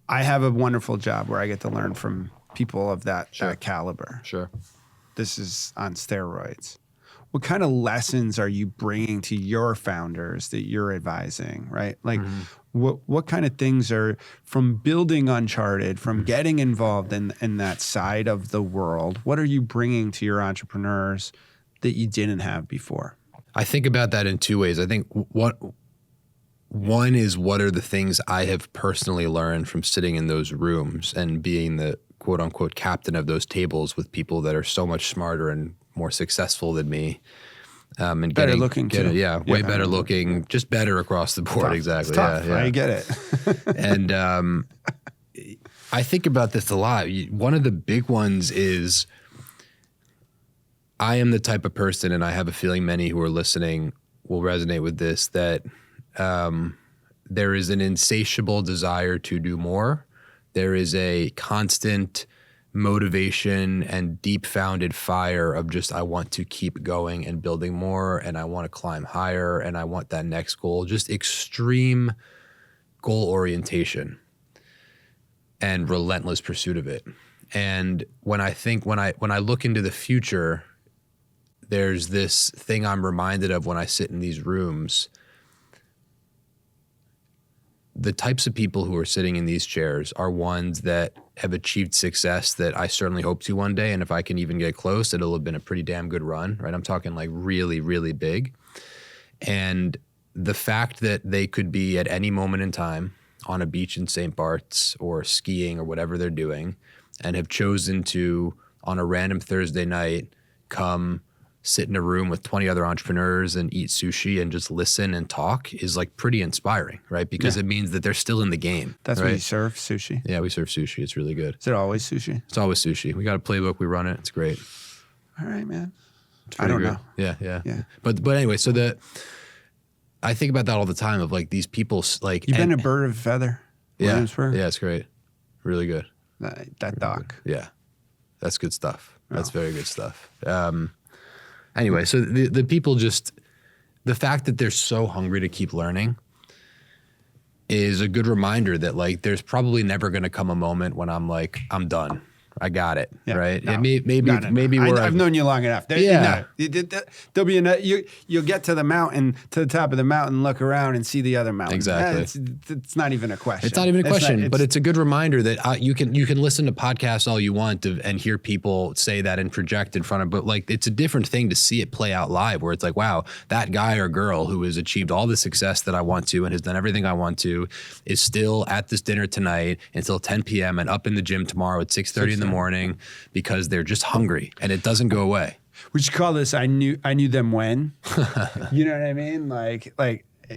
I have a wonderful job where I get to learn from people of that caliber. Sure. This is on steroids. What kind of lessons are you bringing to your founders that you're advising, right? Like, what kind of things are, from building Uncharted, from getting involved in that side of the world, what are you bringing to your entrepreneurs that you didn't have before? I think about that in two ways. I think one is, what are the things I have personally learned from sitting in those rooms and being the quote unquote captain of those tables with people that are so much smarter and more successful than me. And better looking too. Yeah, way better looking, just better across the board. Tough. Exactly. It's tough. Yeah. I get it. And I think about this a lot. One of the big ones is, I am the type of person, and I have a feeling many who are listening will resonate with this, that there is an insatiable desire to do more. There is a constant motivation and deep-founded fire of just, I want to keep going and building more, and I want to climb higher, and I want that next goal. Just extreme goal orientation and relentless pursuit of it. And when I look into the future, there's this thing I'm reminded of when I sit in these rooms. The types of people who are sitting in these chairs are ones that have achieved success that I certainly hope to one day. And if I can even get close, it'll have been a pretty damn good run, right? I'm talking like really, really big. And the fact that they could be at any moment in time on a beach in St. Bart's or skiing or whatever they're doing, and have chosen to, on a random Thursday night, come sit in a room with 20 other entrepreneurs and eat sushi and just listen and talk, is like pretty inspiring, right? Because it means that they're still in the game. That's right? what you serve, sushi? Yeah, we serve sushi. It's really good. Is it always sushi? It's always sushi. We got a playbook. We run it. It's great. All right, man. I don't know. Yeah. But anyway, so I think about that all the time, of like these people, like, You've been a bird of a feather? Williamsburg? Yeah, it's great. Really good. That doc. Yeah. That's good stuff. That's very good stuff. Anyway, so the people, just the fact that they're so hungry to keep learning is a good reminder that, like, there's probably never going to come a moment when I'm like, I'm done. I got it. Yeah, right. No. Maybe I've known you long enough. There'll be you'll get to the mountain, to the top of the mountain, look around and see the other mountain. Exactly. It's not even a question. It's not even a question, but it's a good reminder that you can listen to podcasts all you want and hear people say that and project in front of, but like, it's a different thing to see it play out live, where it's like, wow, that guy or girl who has achieved all the success that I want to and has done everything I want to is still at this dinner tonight until 10 p.m. and up in the gym tomorrow at 6:30 in the morning, because they're just hungry and it doesn't go away. We should call this I knew them when. You know what I mean? Like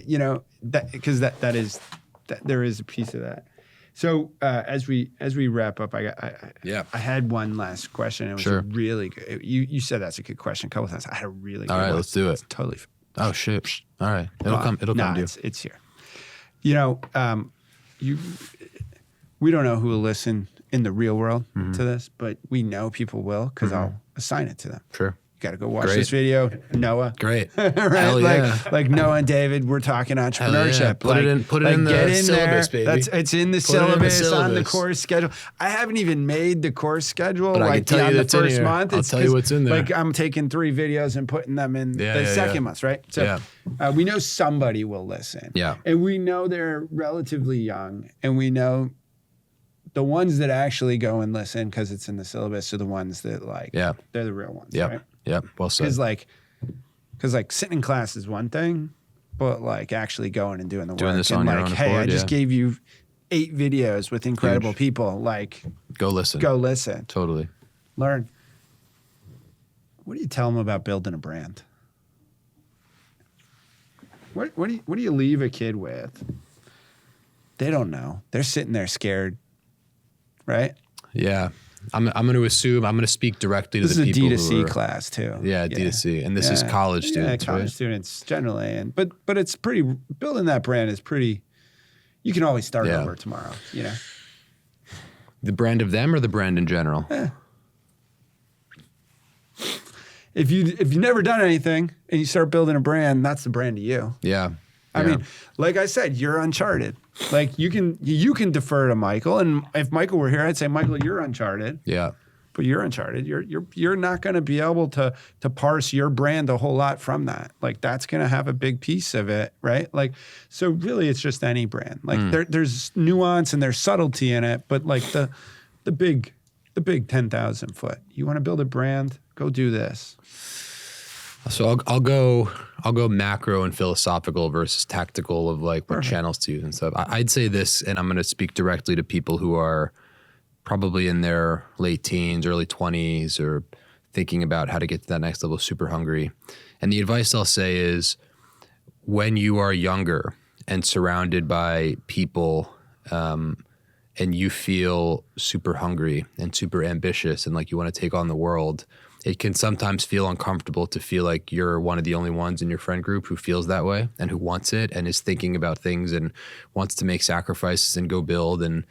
you know, that, because there is a piece of that. So as we wrap up, I had one last question. It was really good. You said that's a good question a couple times. I had a really good one. All right, let's do it. It's totally. Oh shit! All right, it'll come to you. It's here. You know, we don't know who will listen in the real world to this, but we know people will, because I'll assign it to them. Sure. You got to go watch this video, Noah. Great. Right? Hell yeah. Like Noah and David, we're talking entrepreneurship. Yeah. Put it in the syllabus, baby. It's in the syllabus, on the course schedule. I haven't even made the course schedule. But I can tell you the first month. I'll tell you what's in there. Like, I'm taking 3 videos and putting them in the second month, right? So we know somebody will listen. Yeah. And we know they're relatively young, and we know the ones that actually go and listen because it's in the syllabus are the ones that they're the real ones, right? Yep. Well said. Because like sitting in class is one thing, but like actually going and doing the work. Doing this and on like, your own hey, accord, I just gave you 8 videos with incredible people. Like, go listen. Totally. Learn. What do you tell them about building a brand? What do you leave a kid with? They don't know. They're sitting there scared, right? Yeah. I'm going to assume, I'm going to speak directly to the people This is a who D2C are, class too. yeah, D2C. And this is college students, college right? students generally. But it's pretty, building that brand is pretty, you can always start over tomorrow, you know? The brand of them or the brand in general? If you've never done anything and you start building a brand, that's the brand of you. Yeah. I mean, like I said, you're Uncharted. Like you can defer to Michael, and if Michael were here, I'd say, Michael, you're Uncharted. Yeah. But you're Uncharted. You're not going to be able to parse your brand a whole lot from that. Like that's going to have a big piece of it, right? Like so, really, it's just any brand. Like there's nuance and there's subtlety in it, but like the big 10,000 foot. You want to build a brand? Go do this. So I'll go macro and philosophical versus tactical of like what channels to use and stuff. I'd say this, and I'm going to speak directly to people who are probably in their late teens, early 20s, or thinking about how to get to that next level, super hungry. And the advice I'll say is when you are younger and surrounded by people and you feel super hungry and super ambitious and like you want to take on the world, it can sometimes feel uncomfortable to feel like you're one of the only ones in your friend group who feels that way and who wants it and is thinking about things and wants to make sacrifices and go build. And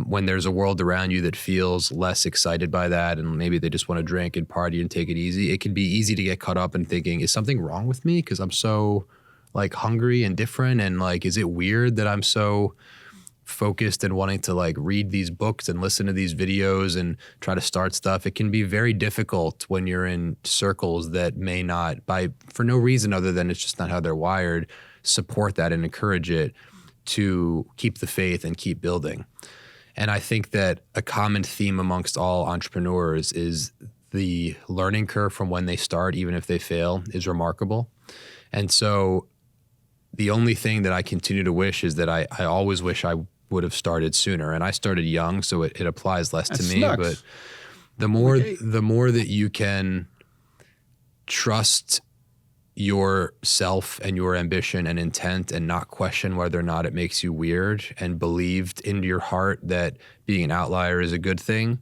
when there's a world around you that feels less excited by that and maybe they just want to drink and party and take it easy, it can be easy to get caught up in thinking, is something wrong with me? Because I'm so like hungry and different, and like, is it weird that I'm so focused and wanting to like read these books and listen to these videos and try to start stuff? It can be very difficult when you're in circles that may not, for no reason other than it's just not how they're wired, support that and encourage it to keep the faith and keep building. And I think that a common theme amongst all entrepreneurs is the learning curve from when they start, even if they fail, is remarkable. And so the only thing that I continue to wish is that I always wish I would have started sooner. And I started young, so it applies less to me. But the more that you can trust yourself and your ambition and intent and not question whether or not it makes you weird, and believed into your heart that being an outlier is a good thing,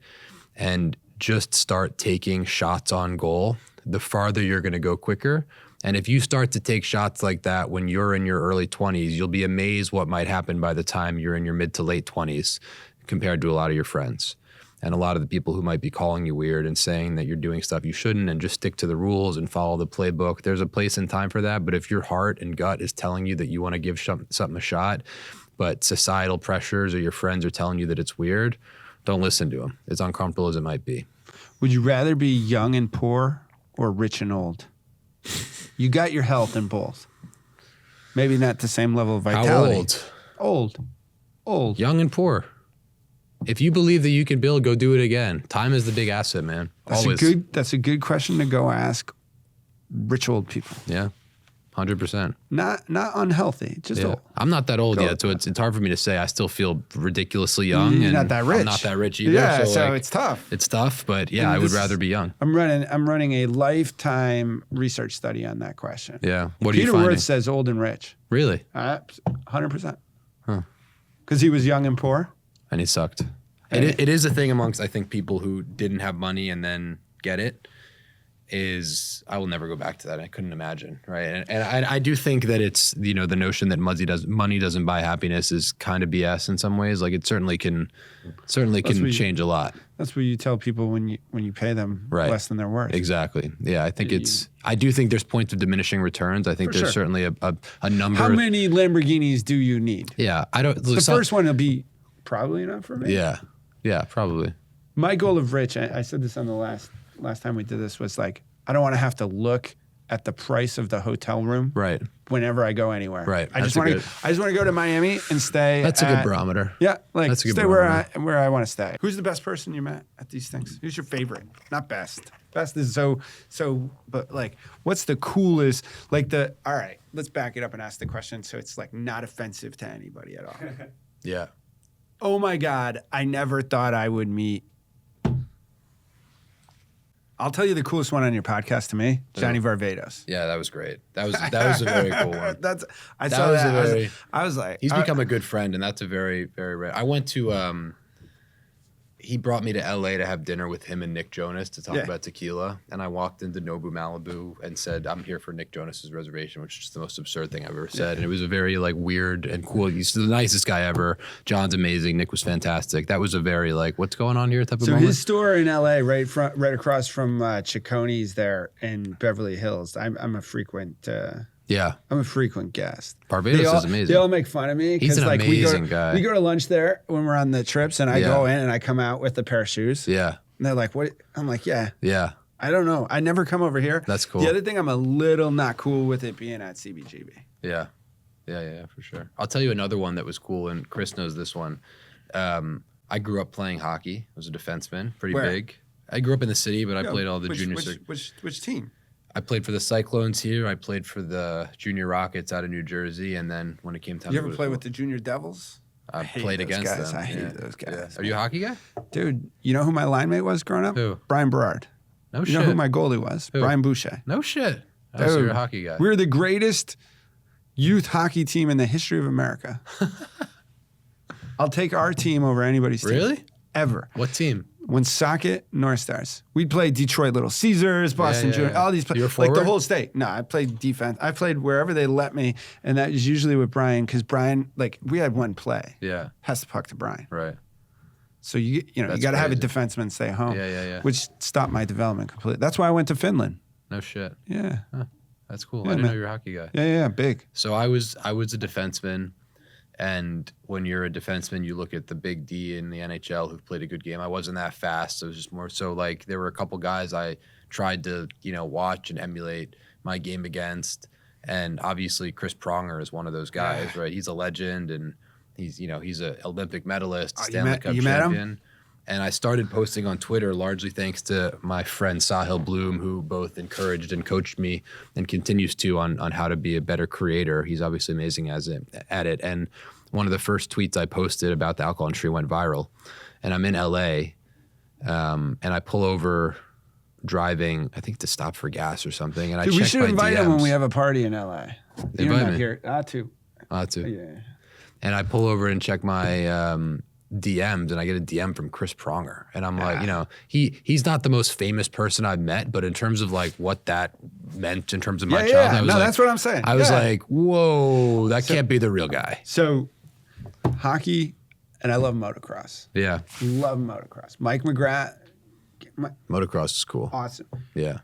and just start taking shots on goal, the farther you're going to go quicker. And if you start to take shots like that when you're in your early 20s, you'll be amazed what might happen by the time you're in your mid to late 20s compared to a lot of your friends. And a lot of the people who might be calling you weird and saying that you're doing stuff you shouldn't and just stick to the rules and follow the playbook. There's a place and time for that. But if your heart and gut is telling you that you want to give something a shot, but societal pressures or your friends are telling you that it's weird, don't listen to them, as uncomfortable as it might be. Would you rather be young and poor or rich and old? You got your health in both. Maybe not the same level of vitality. How old? Old. Young and poor. If you believe that you can build, go do it again. Time is the big asset, man. Always. That's a good question to go ask rich old people. Yeah. 100%. Not unhealthy, just old. I'm not that old yet, so it's hard for me to say. I still feel ridiculously young. You're and not that rich. I'm not that rich either. Yeah, so like, it's tough. It's tough, but yeah, I would rather be young. I'm running a lifetime research study on that question. Yeah. What are you Peter finding? Wirth says old and rich. Really? 100%. Huh. Because he was young and poor. And he sucked. It is a thing amongst, I think, people who didn't have money and then get it. I will never go back to that. I couldn't imagine, right? And I do think that it's, the notion that money doesn't buy happiness is kind of BS in some ways. Like it certainly can change a lot. That's what you tell people when you pay them less than they're worth. Exactly. Yeah, I think I do think there's points of diminishing returns. I think there's certainly a number. How many Lamborghinis do you need? Yeah, I don't. The first one will be probably enough for me. Yeah, probably. My goal of rich, I said this on the last time we did this, was like, I don't want to have to look at the price of the hotel room whenever I go anywhere. Right. I just want to go to Miami and stay. That's a good barometer. Yeah, like that's a good stay barometer. where I want to stay. Who's the best person you met at these things? Who's your favorite? Not best. Best is so, but like, what's the coolest? Like all right, let's back it up and ask the question so it's like not offensive to anybody at all. Yeah. Oh my God, I never thought I would meet I'll tell you the coolest one on your podcast to me, Johnny Varvatos. Yeah, that was great. That was a very cool one. I was like, he's become a good friend, and that's a very, very rare. I went to he brought me to LA to have dinner with him and Nick Jonas to talk about tequila. And I walked into Nobu Malibu and said, I'm here for Nick Jonas's reservation, which is just the most absurd thing I've ever said. And it was a very like weird and cool. He's the nicest guy ever. John's amazing. Nick was fantastic. That was a very like, what's going on here type of moment. So his store in LA, right across from Chiccone's there in Beverly Hills. I'm a frequent I'm a frequent guest. Barbados is amazing. They all make fun of me. He's an like, amazing guy. We go to lunch there when we're on the trips, and I go in and I come out with a pair of shoes. Yeah. And they're like, what? I'm like, yeah. Yeah. I don't know. I never come over here. That's cool. The other thing, I'm a little not cool with it being at CBGB. Yeah. Yeah, for sure. I'll tell you another one that was cool, and Chris knows this one. I grew up playing hockey. I was a defenseman, pretty big. I grew up in the city, but I played all the junior. Which team? I played for the Cyclones here. I played for the Junior Rockets out of New Jersey, and then when it came time, you ever play with the Junior Devils? I played against them. I hate those guys. Yeah. Are you a hockey guy? Dude, you know who my line mate was growing up? Who? Brian Berard. No shit. You know who my goalie was? Who? Brian Boucher. No shit. Dude, so you're a hockey guy. We're the greatest youth hockey team in the history of America. I'll take our team over anybody's team. Really? Ever. What team? Woonsocket North Stars. We'd play Detroit Little Caesars, Boston Junior, all these You were places. Like the forward? whole state. No, I played defense. I played wherever they let me, and that is usually with Brian, because Brian, like, we had one play. Yeah. Pass the puck to Brian. Right. So you got That's to have a crazy. defenseman stay home. Yeah. Which stopped my development completely. That's why I went to Finland. No shit. Yeah. That's cool. Yeah, I didn't man. know you're a hockey guy. Yeah, big. So I was a defenseman, and when you're a defenseman, you look at the big D in the NHL who've played a good game. I wasn't that fast. So it was just more so like there were a couple guys I tried to, watch and emulate my game against. And obviously Chris Pronger is one of those guys, right? He's a legend, and he's an Olympic medalist, Stanley Cup you champion. met him? And I started posting on Twitter largely thanks to my friend Sahil Bloom, who both encouraged and coached me and continues to on how to be a better creator. He's obviously amazing at it. And one of the first tweets I posted about the alcohol industry went viral. And I'm in LA, and I pull over driving, I think to stop for gas or something. And Dude, I check we should my invite DMs. him when we have a party in LA. Invite You're not me. here. too. Yeah. And I pull over and check my DMs, and I get a DM from Chris Pronger. And I'm like, he's not the most famous person I've met, but in terms of like what that meant in terms of my childhood, I was like, that's what I'm saying. I was like, whoa, that can't be the real guy. So hockey, and I love motocross. Yeah. Love motocross. Mike McGrath, Motocross is cool. awesome. Yeah.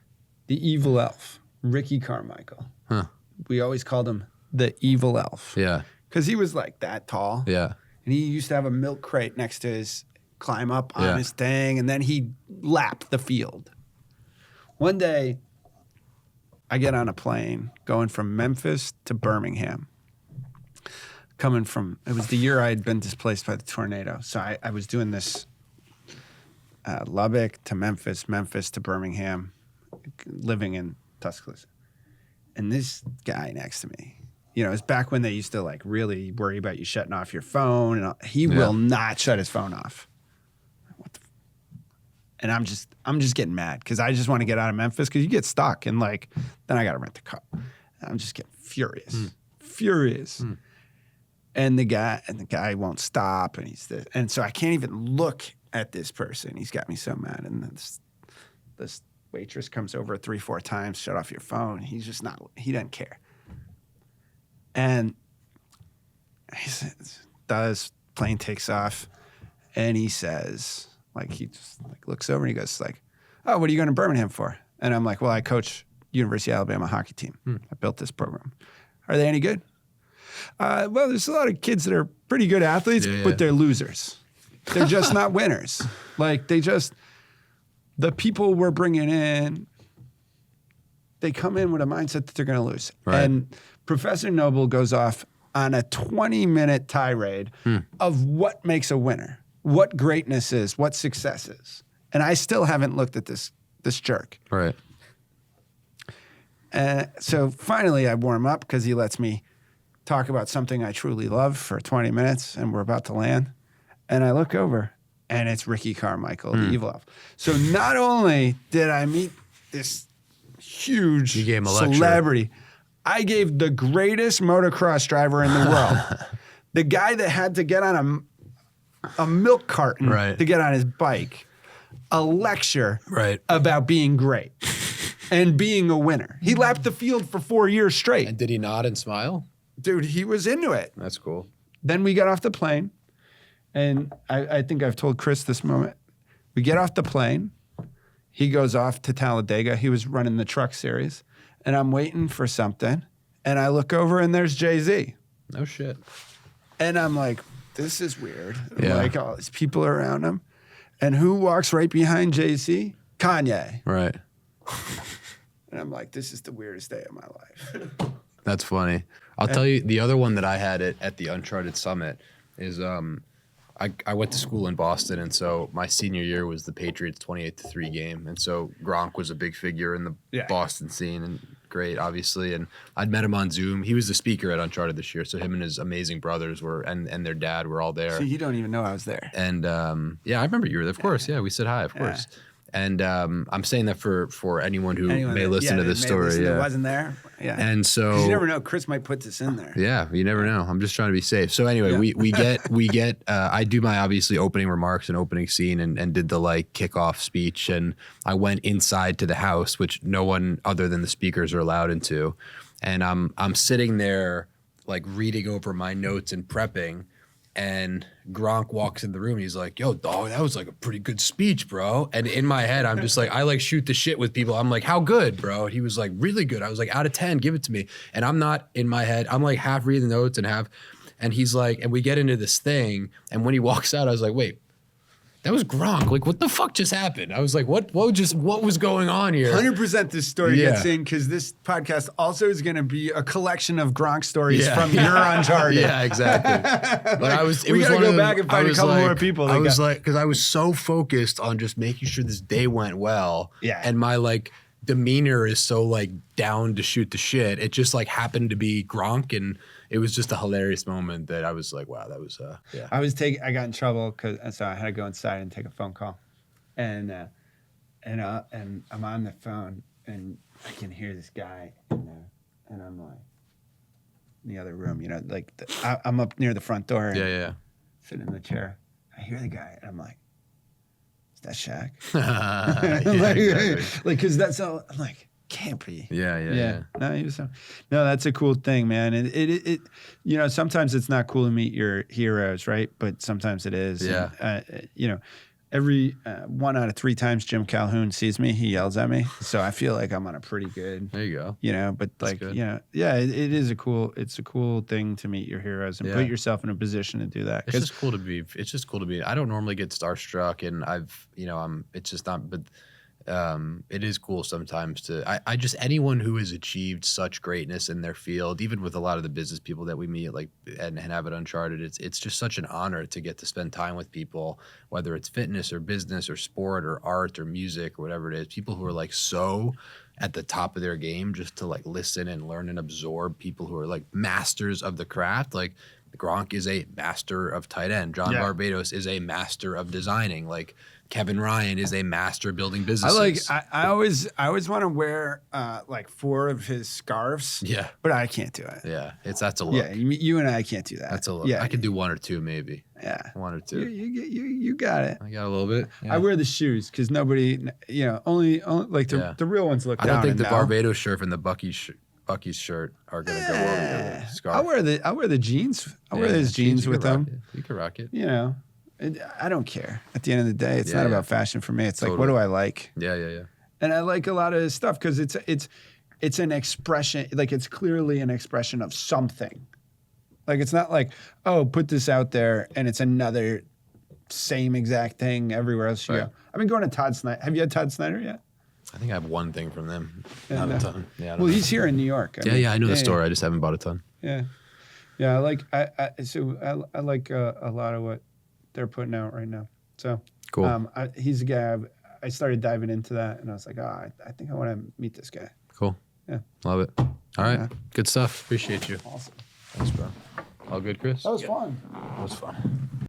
The evil elf, Ricky Carmichael. Huh. We always called him the evil elf. Yeah. Because he was like that tall. Yeah. And he used to have a milk crate next to his, climb up on Yeah. his thing, and then he'd lap the field. One day, I get on a plane going from Memphis to Birmingham. It was the year I had been displaced by the tornado. So I was doing this Lubbock to Memphis, Memphis to Birmingham, living in Tuscaloosa. And this guy next to me, it's back when they used to like really worry about you shutting off your phone, and he will not shut his phone off. What the? And I'm just getting mad because I just want to get out of Memphis because you get stuck and like then I got to rent a car. I'm just getting furious. And the guy won't stop, and so I can't even look at this person. He's got me so mad, and this waitress comes over 3-4 times, shut off your phone. He doesn't care. And he says, plane takes off, and he says, like, he just like looks over and he goes like, oh, what are you going to Birmingham for? And I'm like, well, I coach University of Alabama hockey team. I built this program. Are they any good? Well, there's a lot of kids that are pretty good athletes, but they're losers. They're just not winners. Like the people we're bringing in, they come in with a mindset that they're going to lose. Right. And Professor Noble goes off on a 20-minute tirade of what makes a winner, what greatness is, what success is. And I still haven't looked at this jerk. Right. And so finally I warm up because he lets me talk about something I truly love for 20 minutes, and we're about to land. And I look over, and it's Ricky Carmichael, the evil elf. So not only did I meet this huge You gave him a lecture. celebrity, I gave the greatest motocross driver in the world, the guy that had to get on a milk carton Right. to get on his bike, a lecture Right. about being great and being a winner. He lapped the field for 4 years straight. And did he nod and smile? Dude, he was into it. That's cool. Then we got off the plane, and I think I've told Chris this moment. We get off the plane. He goes off to Talladega. He was running the truck series, and I'm waiting for something, and I look over, and there's Jay-Z. No shit. And I'm like, this is weird. Yeah. Like, all these people around him. And who walks right behind Jay-Z? Kanye. Right. And I'm like, this is the weirdest day of my life. That's funny. I'll tell you the other one that I had at the Uncharted Summit is I went to school in Boston, and so my senior year was the Patriots 28-3 game, and so Gronk was a big figure in the Boston scene, and great, obviously. And I'd met him on Zoom. He was the speaker at Uncharted this year, so him and his amazing brothers were, and their dad were all there. So you don't even know I was there. And yeah, I remember you were there. Of course, yeah, we said hi, of course. And I'm saying that for anyone who may listen to this story. That wasn't there. Yeah. And so 'cause you never know. Chris might put this in there. yeah, you never know. I'm just trying to be safe. So anyway, we get I do my obviously opening remarks and opening scene and did the like kickoff speech, and I went inside to the house, which no one other than the speakers are allowed into. And I'm sitting there like reading over my notes and prepping. And Gronk walks in the room and he's like, yo, dog, that was like a pretty good speech, bro. And in my head, I'm just like, I like shoot the shit with people. I'm like, how good, bro? And he was like, really good. I was like, out of 10, give it to me. And I'm not in my head. I'm like half reading the notes and he's like, and we get into this thing. And when he walks out, I was like, wait, that was Gronk. Like, what the fuck just happened? I was like, what was going on here? 100% this story gets in because this podcast also is going to be a collection of Gronk stories from your Uncharted. Yeah, exactly. But we got to go back and find a couple more people. I was like, because I was so focused on just making sure this day went well. Yeah. And my like demeanor is so like down to shoot the shit. It just like happened to be Gronk, and it was just a hilarious moment that I was like, wow, that was yeah. I got in trouble so I had to go inside and take a phone call, and I'm on the phone and I can hear this guy in there, and I'm like in the other room, you know, like I'm up near the front door. And sitting in the chair. I hear the guy, and I'm like, is that Shaq? Exactly. Like, because that's all. I'm like, can't be. Yeah. No, that's a cool thing, man. And it you know, sometimes it's not cool to meet your heroes, right? But sometimes it is. Yeah. And, you know, every 1 out of 3 times Jim Calhoun sees me, he yells at me. So I feel like I'm on a pretty good. There you go. You know, but like, you know, it is it's a cool thing to meet your heroes and put yourself in a position to do that. It's just cool to be. I don't normally get starstruck, and it's just not, but. It is cool sometimes I just anyone who has achieved such greatness in their field, even with a lot of the business people that we meet, like and have at Uncharted, it's just such an honor to get to spend time with people, whether it's fitness or business or sport or art or music or whatever it is. People who are like so at the top of their game, just to like listen and learn and absorb people who are like masters of the craft. Like Gronk is a master of tight end. John Barbados is a master of designing. Like Kevin Ryan is a master building businesses. I always want to wear like 4 of his scarves. Yeah, but I can't do it. Yeah, that's a look. Yeah, you and I can't do that. That's a look. Yeah, I could do 1 or 2 maybe. Yeah, 1 or 2. You got it. I got a little bit. Yeah. I wear the shoes because nobody, you know, only like the real ones look down. I don't think the Barbados shirt and the Bucky's shirt are gonna go over the scarf. I wear the jeans. I wear those jeans with them. You can rock it. You know. I don't care. At the end of the day, it's not about fashion for me. It's like, what do I like? Yeah. And I like a lot of his stuff because it's an expression. Like, it's clearly an expression of something. Like, it's not like, oh, put this out there and it's another same exact thing everywhere else you go. I've been going to Todd Snyder. Have you had Todd Snyder yet? I think I have 1 thing from them. Not a ton. Yeah. Well, he's here in New York. I know the store. I just haven't bought a ton. Yeah. Yeah. I like a lot of what they're putting out right now. So cool. He's a guy I started diving into that, and I was like, I think I want to meet this guy. Cool. Yeah. Love it. All right. Good stuff. Appreciate you. Awesome. Thanks, bro. All good, Chris? That was fun. That was fun.